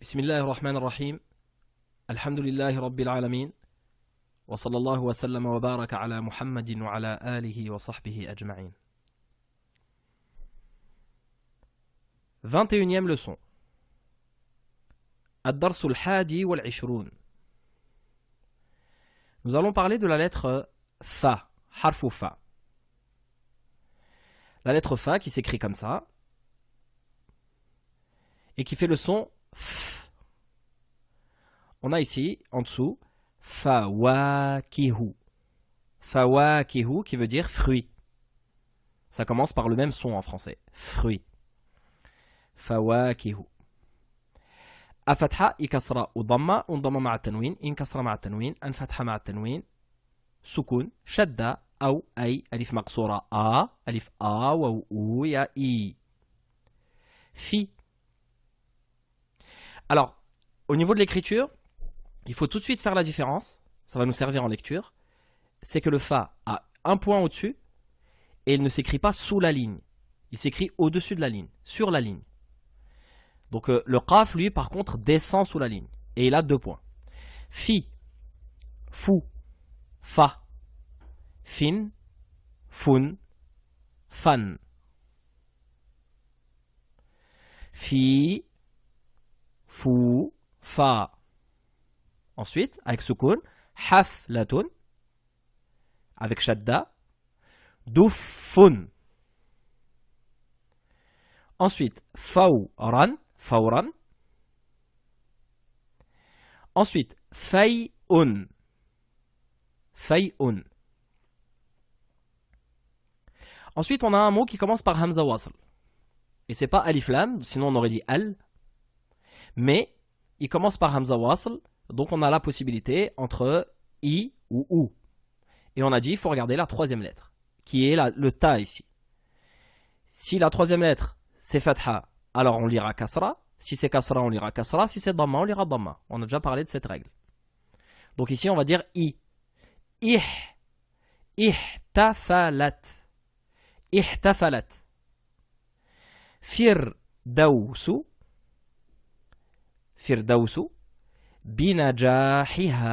بسم الله الرحمن الرحيم الحمد لله رب العالمين وصلى الله وسلم وبارك على محمد وعلى آله وصحبه أجمعين. 21e leçon. الدرس الحادي والعشرون. Nous allons parler de la lettre Fa, harfu Fa. La lettre Fa qui s'écrit comme ça et qui fait le son F. On a ici, en dessous, Fawakihu. Fawakihu qui veut dire fruit. Ça commence par le même son en français. Fruit. Fawakihu. أفتحة كسرة وضمة وانضم مع التنوين إن كسرة مع التنوين أن فتحة مع التنوين سكون شدة أو أي ألف مقصورة ألف واو أو يا إي في. Alors, au niveau de l'écriture, il faut tout de suite faire la différence, ça va nous servir en lecture, c'est que le Fa a un point au-dessus et il ne s'écrit pas sous la ligne, il s'écrit au-dessus de la ligne, sur la ligne. Donc le Qaf, lui, par contre, descend sous la ligne et il a 2 points. Fi, fou, fa, fin, fun, fan. Fi, fou, fa. Ensuite, avec sukun, haflatun, avec shadda, duffun. Ensuite, fawran, fawran. Ensuite, fay'un, fay'un. Ensuite, on a un mot qui commence par hamza wasl. Et c'est pas alif lam, sinon on aurait dit al. Mais il commence par hamza wasl. Donc on a la possibilité entre i ou ou. Et on a dit il faut regarder la 3e lettre, qui est le ta ici. Si la 3e lettre c'est fatha, alors on lira kasra. Si c'est kasra, on lira kasra. Si c'est dhamma, on lira dhamma. On a déjà parlé de cette règle. Donc ici on va dire i. Ihtafalat. Ihtafalat. Firdausu. Firdausu. بنجاحها.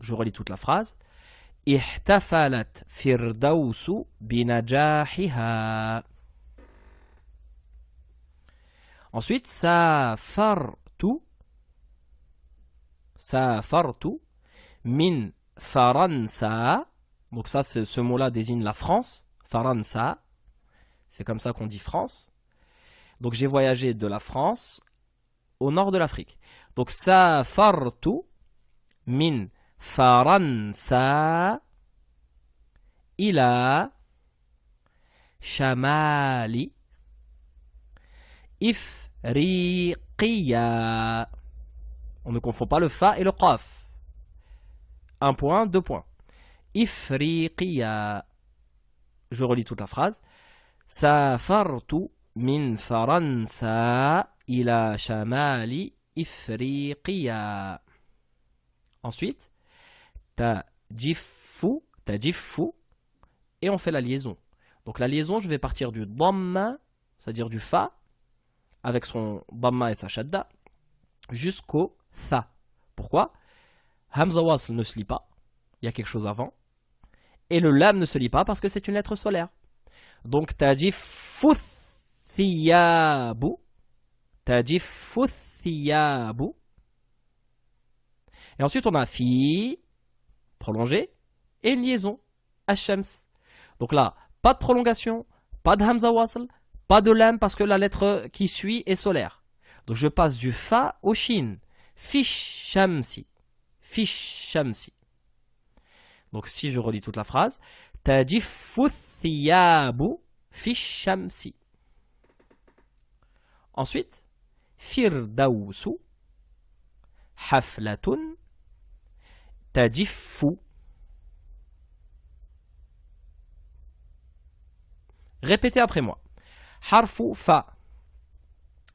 Je relis toute la phrase. احتفلت فردوس بنجاحها. Ensuite, سافرت من فرنسا. Donc ça, ce mot-là désigne la France. فرنسا. C'est comme ça qu'on dit France. Donc j'ai voyagé de la France au nord de l'Afrique. Donc, safartu min faransa ila shamali ifriqiya. On ne confond pas le fa et le qaf. 1 point, 2 points. Ifriqiya. Je relis toute la phrase. Safartu min faransa ila shamali ifriqiya. Ensuite, tajiffu, et on fait la liaison. Donc la liaison, je vais partir du dhamma, c'est-à-dire du fa, avec son dhamma et sa shadda, jusqu'au tha. Pourquoi? Hamza wasl ne se lit pas, il y a quelque chose avant, et le lam ne se lit pas parce que c'est une lettre solaire. Donc tajiffu thiyabu. Tajiffu thiyabu. Et ensuite on a fi, prolongé, et une liaison, ash-shams. Donc là, pas de prolongation, pas de hamza wasl, pas de lam parce que la lettre qui suit est solaire. Donc je passe du fa au shin. Fish shamsi. Fish shamsi. Donc si je relis toute la phrase, tajiffu thiyabu fish shamsi. Ensuite, firdausu haflatun tajiffu. Répétez après moi. Harfu fa.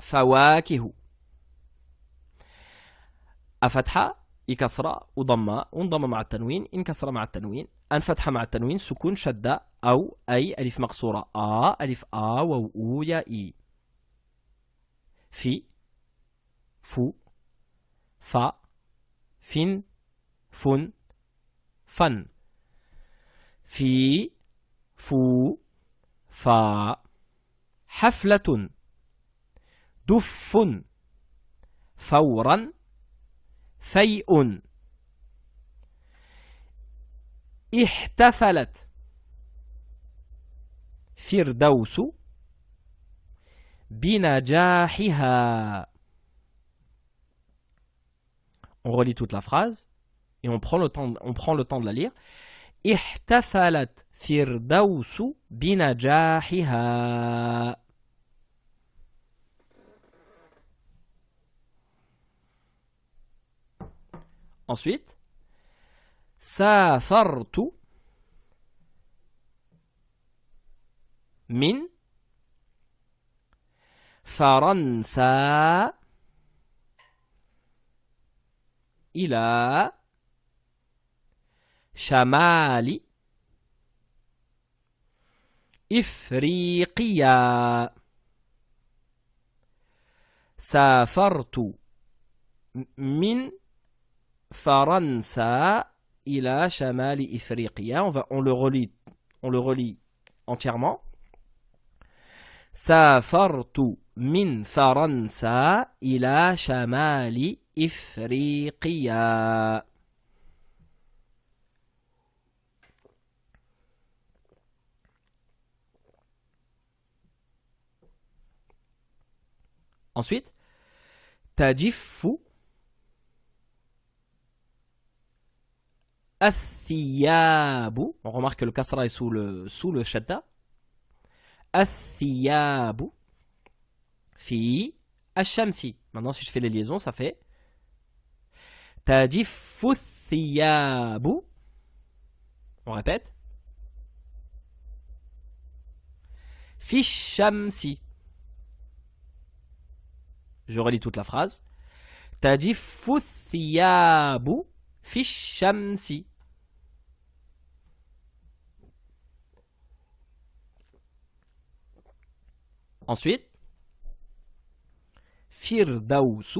Fawakihu. Afatha, ikasra, udamma, undamma ma'a tanwin, inkasra ma'a tanwin, anfatha ma'a tanwin, sukun, shadda, أو أي ألف مقصورة ألف واو أو يا إي. fi, fou, fa, fin, fun, fan. Fi, fou, fa, حفلة دف فورا فيء احتفلت فردوس بنجاحها. On relit toute la phrase et on prend le temps de la lire. احتفلت فردوس بنجاحها. Ensuite, سافرت من فرنسا إلى شمال إفريقيا. سافرت من فرنسا إلى شمال إفريقيا. On le relit entièrement. سافرت من فرنسا إلى شمال إفريقيا. Ensuite, تجف الثياب. On remarque que le kasra est sous le shadda. الثياب في الشمس. Maintenant, si je fais les liaisons, ça fait تجف الثياب. On répète. في الشمس. Je relis toute la phrase. تجف الثياب في الشمس. Ensuite, فردوس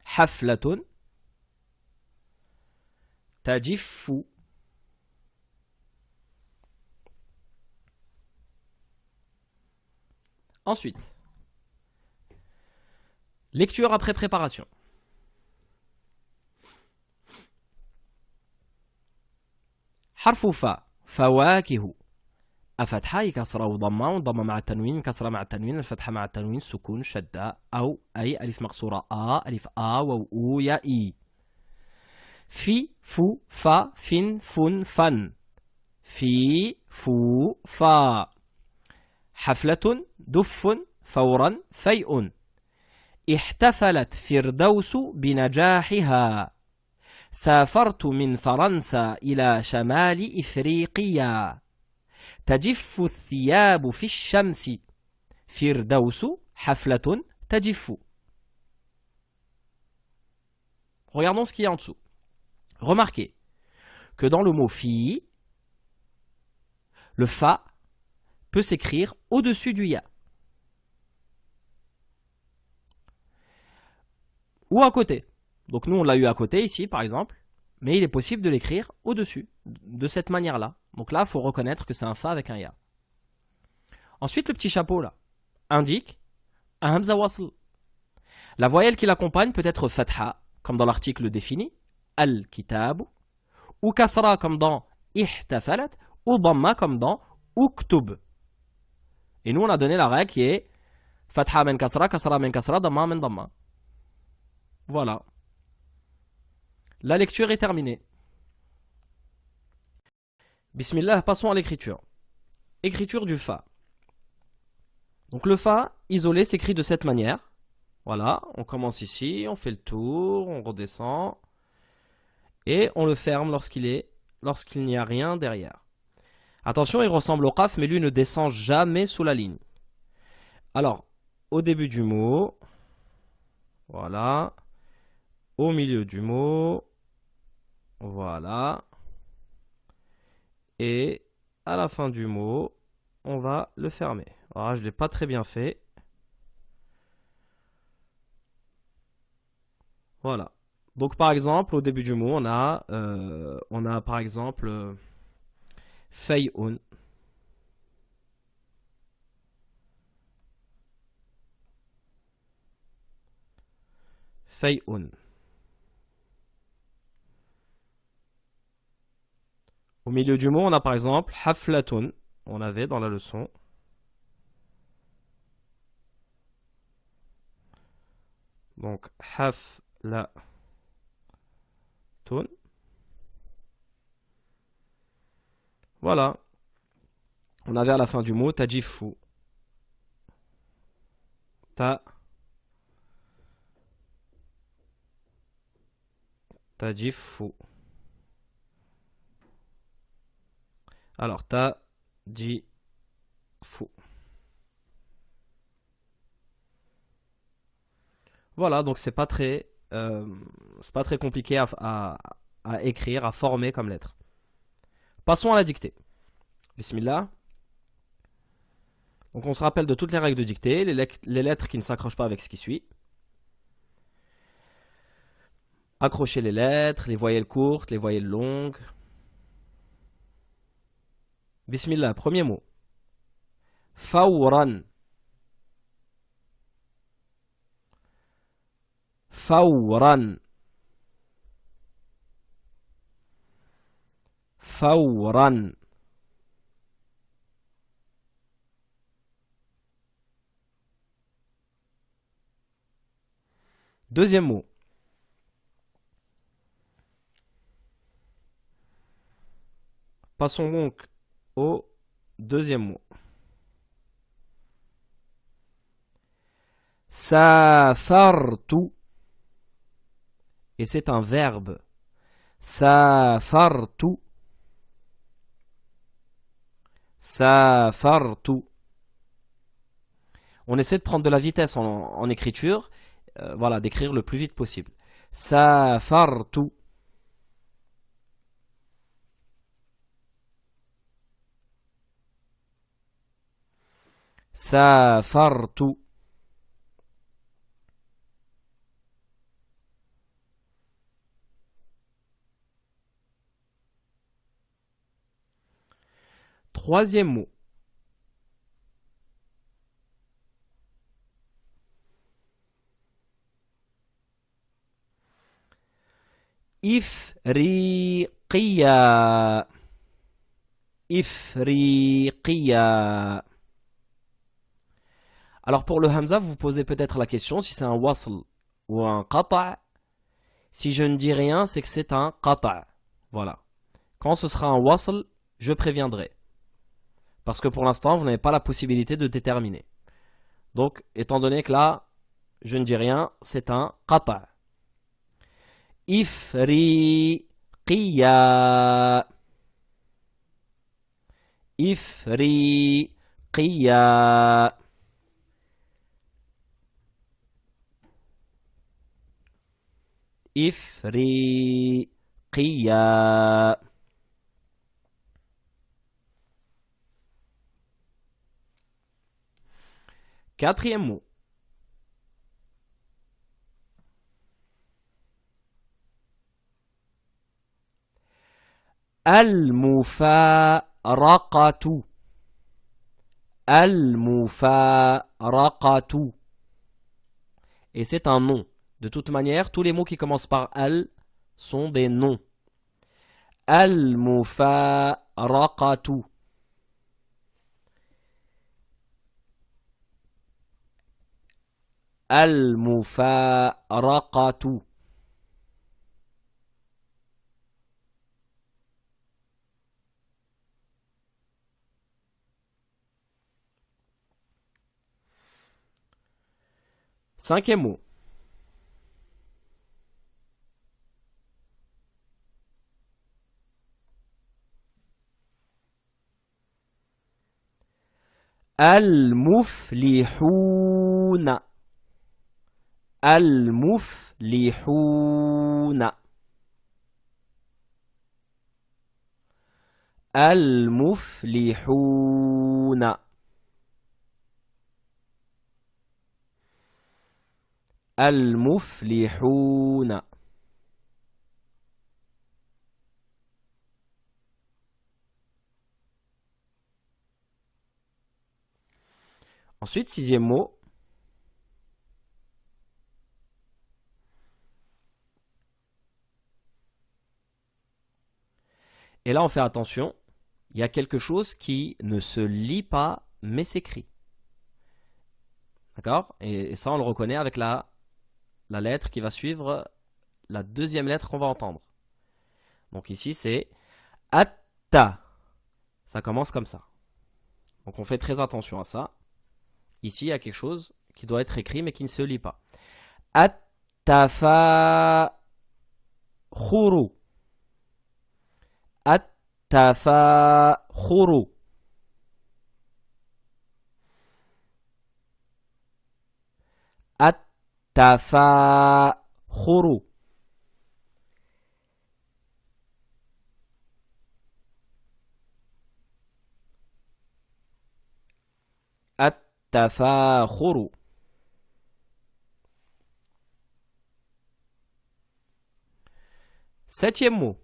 حفلة تجف. Ensuite, lecture après préparation. حرف فا فواكه. أفتحة كسرة وضمة مع التنوين كسرة مع التنوين الفتحة مع التنوين سكون شدة أو أي ألف مقصورة ألف واو أو يا إي. في فو فا فن فن فن. في فو فا. حفلة دف فورا فيء. احتفلت فردوس بنجاحها. سافرت من فرنسا إلى شمال إفريقيا. تجف الثياب في الشمس. فردوس حفلة تجف. Regardons ce qu'il y a en dessous. Remarquez que dans le mot fi, le fa peut s'écrire au-dessus du ya. Ou à côté. Donc nous on l'a eu à côté ici par exemple, mais il est possible de l'écrire au-dessus, de cette manière-là. Donc là il faut reconnaître que c'est un fa avec un ya. Ensuite le petit chapeau là indique un hamza wasl. La voyelle qui l'accompagne peut être fatha, comme dans l'article défini, al-kitab, ou kasra comme dans ihtafalat, ou dhamma comme dans uktub. Et nous on a donné la règle qui est fatha men kasra, kasra men kasra, dhamma men dhamma. Voilà. La lecture est terminée. Bismillah, passons à l'écriture. Écriture du fa. Donc le fa isolé s'écrit de cette manière. Voilà, on commence ici, on fait le tour, on redescend et on le ferme lorsqu'il n'y a rien derrière. Attention, il ressemble au qaf, mais lui ne descend jamais sous la ligne. Alors, au début du mot, voilà, au milieu du mot, voilà, et à la fin du mot, on va le fermer. Ah, je l'ai pas très bien fait. Voilà. Donc par exemple, au début du mot, on a par exemple fay'un. Fay'un. Au milieu du mot, on a par exemple haflatun. On avait dans la leçon. Donc haflatun. Voilà. On avait à la fin du mot tajifu. Ta. Tajifu. Alors tajifu. Voilà, donc c'est pas très compliqué à écrire, à former comme lettre. Passons à la dictée. Bismillah. Donc on se rappelle de toutes les règles de dictée, les lettres qui ne s'accrochent pas avec ce qui suit. Accrocher les lettres, les voyelles courtes, les voyelles longues. Bismillah, premier mot. Fawran. Fawran. Fawran. Deuxième mot. Passons donc au deuxième mot. Safartu. Et c'est un verbe. Safartu. Safartu. On essaie de prendre de la vitesse en écriture. Voilà, d'écrire le plus vite possible. Safartu. Safartu. Troisième mot. Ifriqiya. Ifriqiya. Alors pour le hamza, vous vous posez peut-être la question si c'est un wasl ou un qata'. Si je ne dis rien, c'est que c'est un qata'. Voilà. Quand ce sera un wasl, je préviendrai. Parce que pour l'instant, vous n'avez pas la possibilité de déterminer. Donc, étant donné que là, je ne dis rien, c'est un qata'. Ifriqiya. Ifriqiya. Ifriqiya. Quatrième mot. Al-mufaraqatu. Al-mufaraqatu. Et c'est un nom. De toute manière, tous les mots qui commencent par al sont des noms. Al-mufaraqatu. Al-mufaraqatu. Cinquième mot. Al-muflihuna. Al-muflihuna. Al-muflihuna. Al-muflihuna. Ensuite, sixième mot. Et là, on fait attention. Il y a quelque chose qui ne se lit pas, mais s'écrit. D'accord? Et ça, on le reconnaît avec la lettre qui va suivre la deuxième lettre qu'on va entendre. Donc ici, c'est atta. Ça commence comme ça. Donc on fait très attention à ça. Ici, il y a quelque chose qui doit être écrit, mais qui ne se lit pas. Attafa khuru. Attafa khuru. Attafa khuru. At-tafakhuru. Septième mot.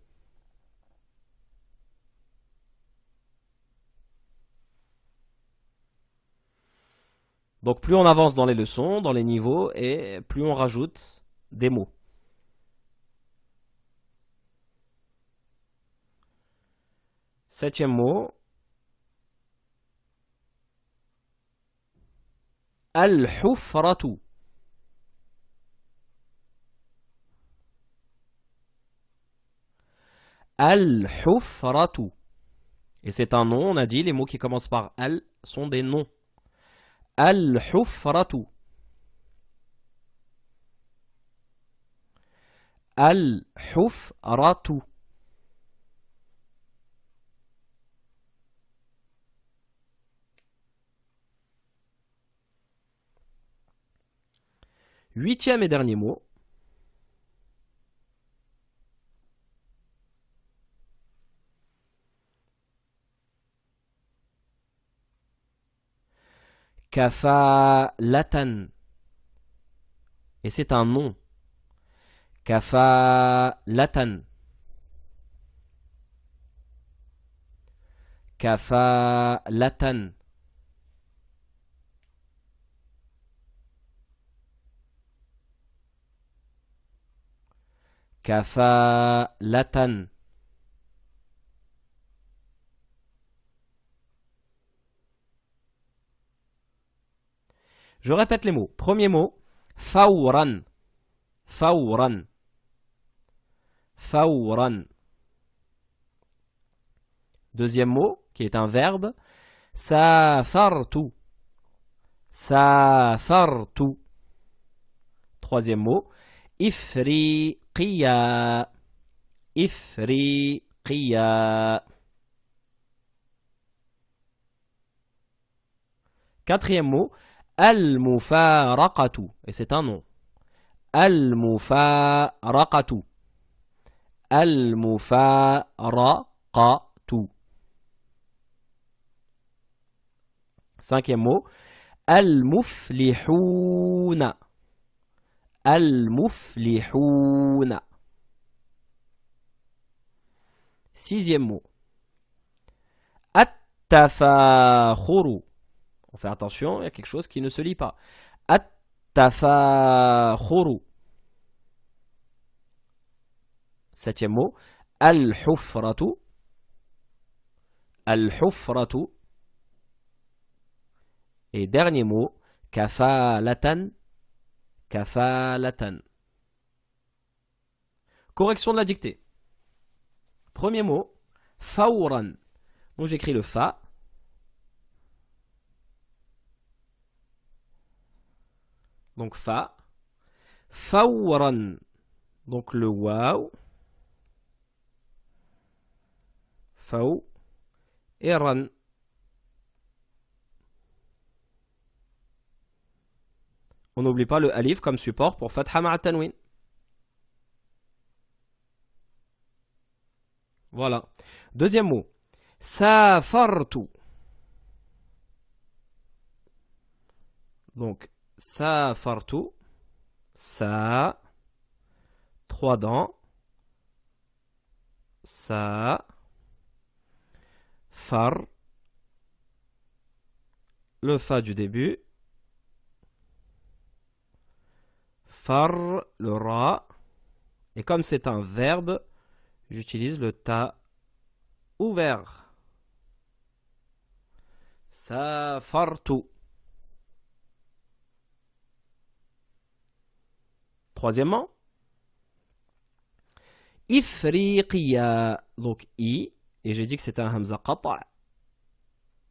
Donc plus on avance dans les leçons, dans les niveaux, et plus on rajoute des mots. Septième mot. Al-hufratu. Al-hufratu. Et c'est un nom, on a dit, les mots qui commencent par al sont des noms. Al-hufratu. Al-hufratu. Huitième et dernier mot. Kafalatan. Et c'est un nom. Kafalatan. Kafalatan. Kafalatan. Je répète les mots. Premier mot, fawran. Fawran. Fawran. Deuxième mot, qui est un verbe, safartu. Safartu. Troisième mot, ifriqiya. Ifriqiya. Quatrième mot, al-mufaraqatu. Et c'est un nom. Al-mufaraqatu. Al-mufaraqatu. Cinquième mot, al-muflihuna. Al-muflihuna. Sixième mot, at-tafakhuru. On fait attention, il y a quelque chose qui ne se lit pas. At-tafakhuru. Septième mot, al-hufratu. Al-hufratu. Et dernier mot, kafalatan. Kafalatan. Correction de la dictée. Premier mot, fawran. Donc j'écris le fa. Donc fa. Fawran. Donc le waw. Faw. Et ran. On n'oublie pas le alif comme support pour fatha ma'a tanwin. Voilà. Deuxième mot. Safartu. Donc, safartu. Sa. 3 dents. Sa. Far. Le fa du début. Far, le ra. Et comme c'est un verbe, j'utilise le ta ouvert. Safartu. Troisièmement, Ifriqiya. Donc i. Et j'ai dit que c'était un hamza qata'.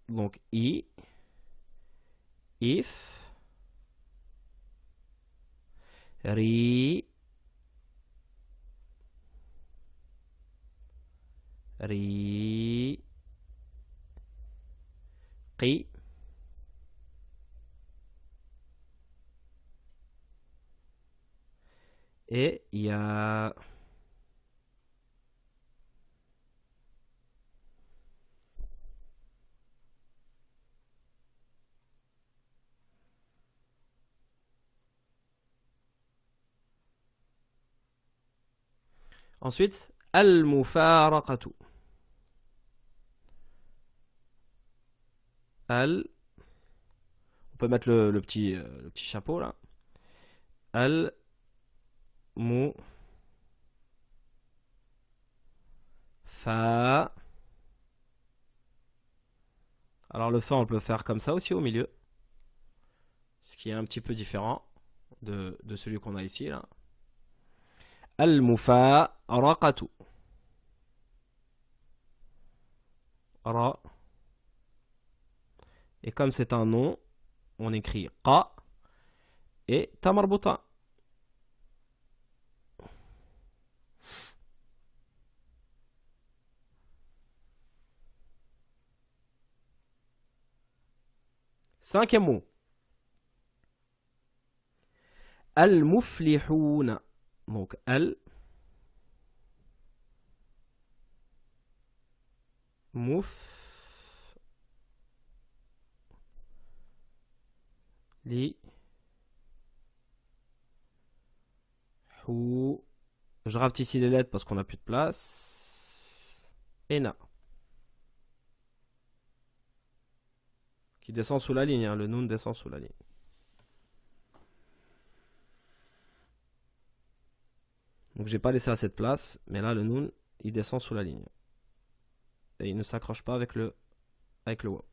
Donc i. If. Ri. Ri. Qi. Et ya. Ensuite, al-mufaraqatu. Al. On peut mettre le petit chapeau là. Al. Mu. Fa. Alors le fa, on peut le faire comme ça aussi au milieu. Ce qui est un petit peu différent de celui qu'on a ici là. Al-mufaraqatu. Ra. Et comme c'est un nom, on écrit qa et ta marbuta. Cinquième mot. Al-muflihuna. Donc al. Muf. Li. Hou. Je rate ici les lettres parce qu'on n'a plus de place. Et na. Qui descend sous la ligne. Hein. Le noun descend sous la ligne. Donc j'ai pas laissé à cette place. Mais là, le noun, il descend sous la ligne. Et il ne s'accroche pas avec le waw.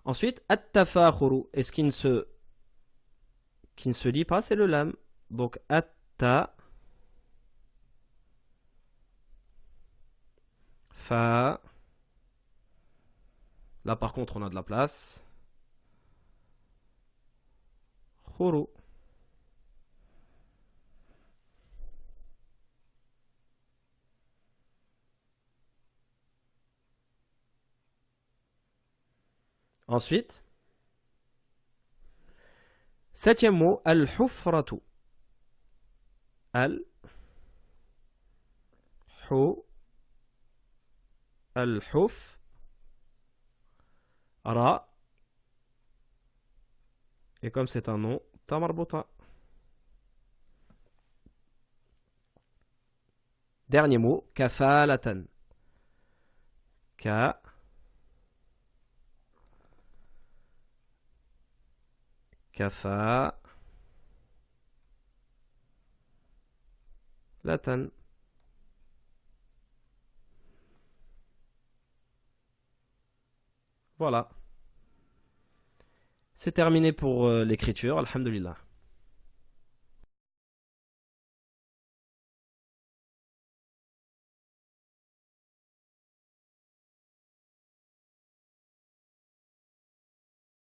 Ensuite, at-tafakhuru. Et ce qui ne se lit pas, c'est le lam. Donc, at-ta. Fa. Là, par contre, on a de la place. Khuru. Ensuite, septième mot, al-hufratu. Al-huf. Ra. Et comme c'est un nom, ta marbuta. Dernier mot, kafalatan. Ka. Kafa. Latan. Voilà. C'est terminé pour l'écriture, alhamdulillah.